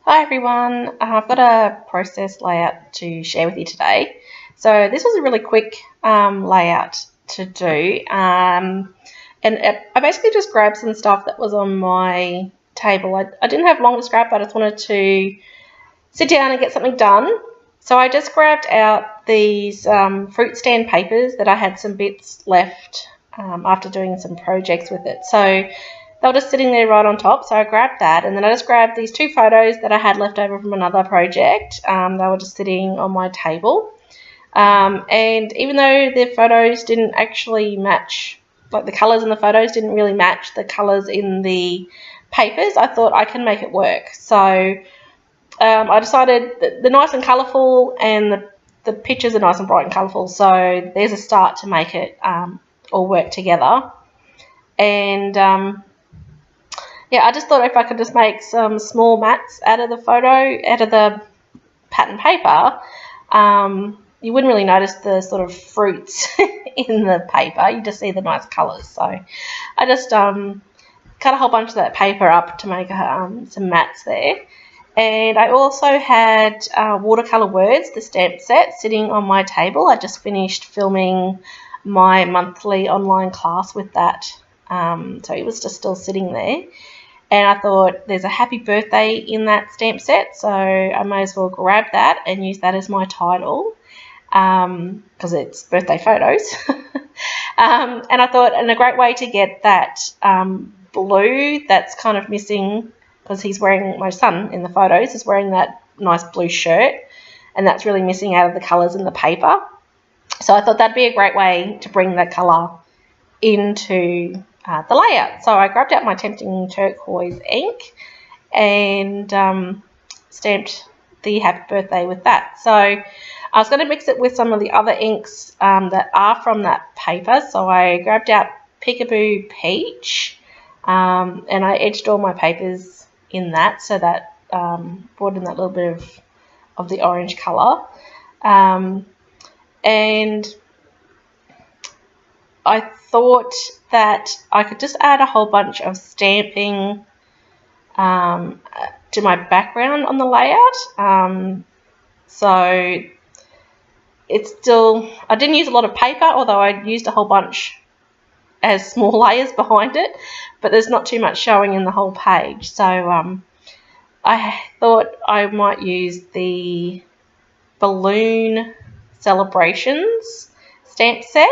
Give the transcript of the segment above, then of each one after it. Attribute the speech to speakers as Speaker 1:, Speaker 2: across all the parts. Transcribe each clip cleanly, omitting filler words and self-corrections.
Speaker 1: Hi everyone, I've got a process layout to share with you today. So this was a really quick layout to do, I basically just grabbed some stuff that was on my table. I didn't have long to scrap, I just wanted to sit down and get something done. So I just grabbed out these fruit stand papers that I had some bits left after doing some projects with it. So they were just sitting there right on top, so I grabbed that, and then I just grabbed these two photos that I had left over from another project. They were just sitting on my table, and even though the photos didn't actually match, like the colours in the photos didn't really match the colours in the papers, I thought I can make it work. So I decided that they're nice and colourful, and the pictures are nice and bright and colourful, so there's a start to make it all work together. And yeah, I just thought if I could just make some small mats out of the pattern paper, you wouldn't really notice the sort of fruits in the paper. You just see the nice colours. So I just cut a whole bunch of that paper up to make some mats there. And I also had watercolour words, the stamp set, sitting on my table. I just finished filming my monthly online class with that. So it was just still sitting there. And I thought there's a happy birthday in that stamp set, so I may as well grab that and use that as my title because it's birthday photos. And I thought, and a great way to get that blue that's kind of missing, because he's wearing, my son in the photos is wearing that nice blue shirt, and that's really missing out of the colours in the paper. So I thought that'd be a great way to bring that colour into the layout. So I grabbed out my Tempting Turquoise ink and stamped the happy birthday with that. So I was going to mix it with some of the other inks that are from that paper. So I grabbed out Peekaboo Peach and I edged all my papers in that, so that brought in that little bit of the orange colour. And I thought that I could just add a whole bunch of stamping to my background on the layout. So it's still, I didn't use a lot of paper, although I used a whole bunch as small layers behind it, but there's not too much showing in the whole page. So I thought I might use the Balloon Celebrations stamp set,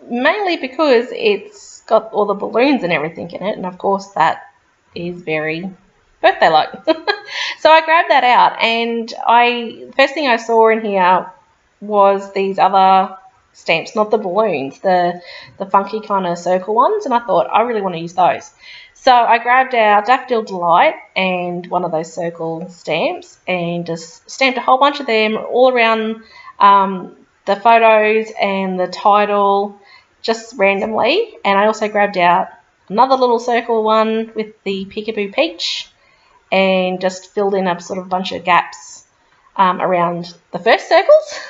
Speaker 1: mainly because it's got all the balloons and everything in it, and of course that is very birthday-like. So I grabbed that out, and the first thing I saw in here was these other stamps, not the balloons, the funky kind of circle ones, and I thought I really want to use those. So I grabbed our Daffodil Delight and one of those circle stamps and just stamped a whole bunch of them all around the photos and the title, just randomly. And I also grabbed out another little circle one with the Peekaboo Peach and just filled in a sort of bunch of gaps around the first circles.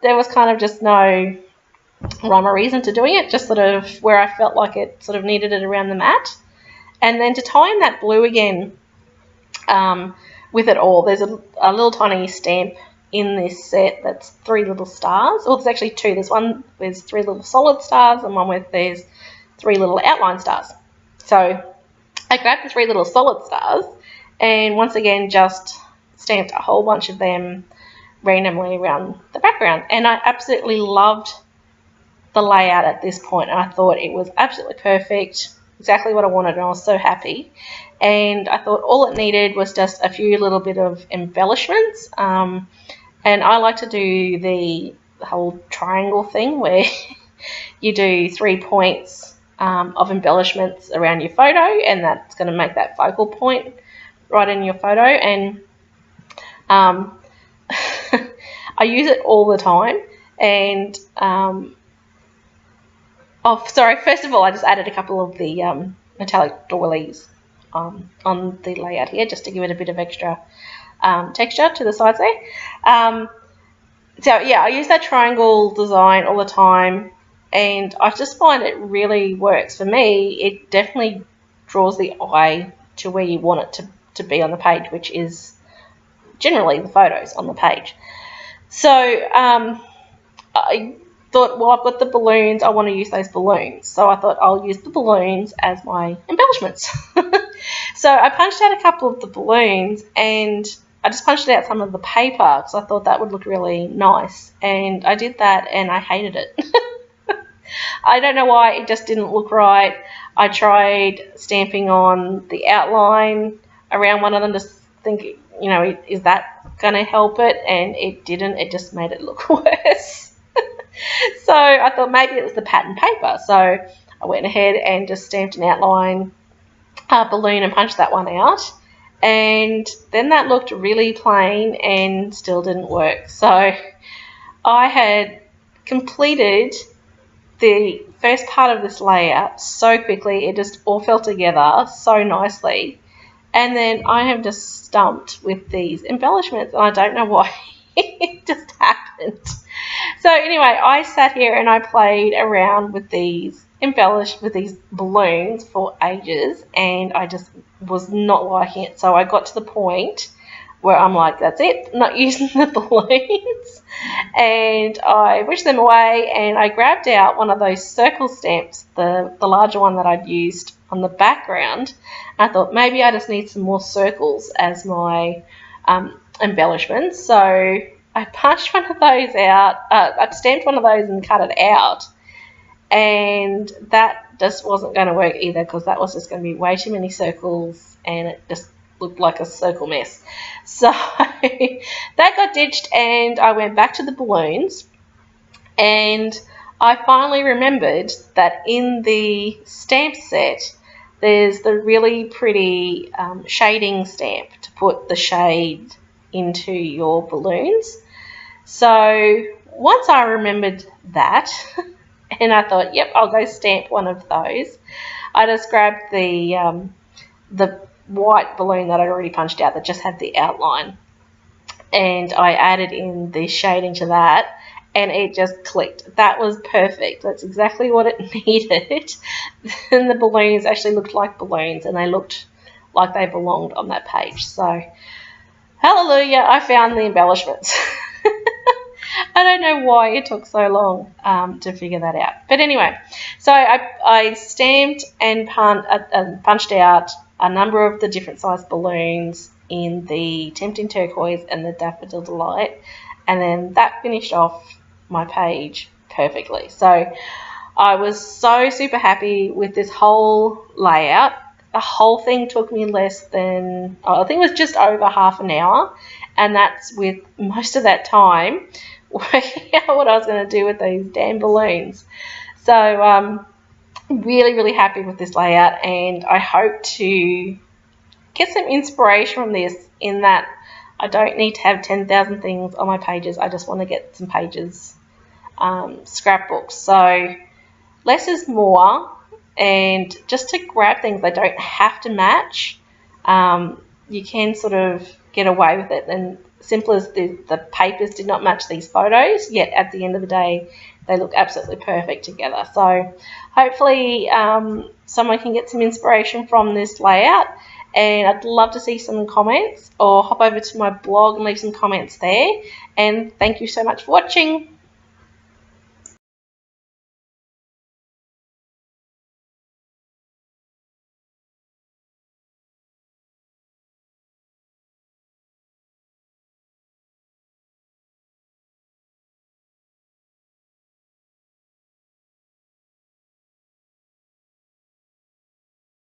Speaker 1: There was kind of just no rhyme or reason to doing it, just sort of where I felt like it sort of needed it around the mat. And then to tie in that blue again with it all, there's a little tiny stamp in this set that's 3 little stars. Well, there's actually 2. There's one with 3 little solid stars and one with there's 3 little outline stars. So I grabbed the 3 little solid stars and once again just stamped a whole bunch of them randomly around the background. And I absolutely loved the layout at this point, and I thought it was absolutely perfect, exactly what I wanted, and I was so happy. And I thought all it needed was just a few little bit of embellishments, and I like to do the whole triangle thing where you do 3 points of embellishments around your photo, and that's going to make that focal point right in your photo. And I use it all the time. And first of all, I just added a couple of the metallic doilies on the layout here, just to give it a bit of extra texture to the sides there. So yeah, I use that triangle design all the time, and I just find it really works for me. It definitely draws the eye to where you want it to be on the page, which is generally the photos on the page. So I thought, well, I've got the balloons, I want to use those balloons. So I thought I'll use the balloons as my embellishments. So I punched out a couple of the balloons, and I just punched out some of the paper because I thought that would look really nice. And I did that and I hated it. I don't know why, it just didn't look right. I tried stamping on the outline around one of them, just thinking, you know, is that going to help it? And it didn't. It just made it look worse. So I thought maybe it was the pattern paper. So I went ahead and just stamped an outline balloon and punched that one out. And then that looked really plain and still didn't work. So I had completed the first part of this layout so quickly, it just all fell together so nicely, and then I have just stumped with these embellishments, and I don't know why. It just happened. So anyway, I sat here and I played around with these balloons for ages, and I just was not liking it. So I got to the point where I'm like, that's it, not using the balloons. And I wished them away, and I grabbed out one of those circle stamps, the larger one that I'd used on the background. And I thought maybe I just need some more circles as my embellishments. So I punched one of those out, I stamped one of those and cut it out. And that just wasn't going to work either, because that was just going to be way too many circles, and it just looked like a circle mess. So that got ditched, and I went back to the balloons, and I finally remembered that in the stamp set there's the really pretty shading stamp to put the shade into your balloons. So once I remembered that and I thought, yep, I'll go stamp one of those, I just grabbed the white balloon that I'd already punched out that just had the outline, and I added in the shading to that, and it just clicked. That was perfect. That's exactly what it needed. And the balloons actually looked like balloons, and they looked like they belonged on that page. So hallelujah, I found the embellishments. I don't know why it took so long to figure that out. But anyway, so I stamped and punched out a number of the different size balloons in the Tempting Turquoise and the Daffodil Delight, and then that finished off my page perfectly. So I was so super happy with this whole layout. The whole thing took me less than, I think it was just over half an hour, and that's with most of that time working out what I was going to do with these damn balloons. So really, really happy with this layout, and I hope to get some inspiration from this, in that I don't need to have 10,000 things on my pages. I just want to get some pages scrapbooks. So less is more, and just to grab things, they don't have to match. You can sort of get away with it, and simple as the papers did not match these photos, yet at the end of the day they look absolutely perfect together. So hopefully someone can get some inspiration from this layout, and I'd love to see some comments, or hop over to my blog and leave some comments there. And thank you so much for watching.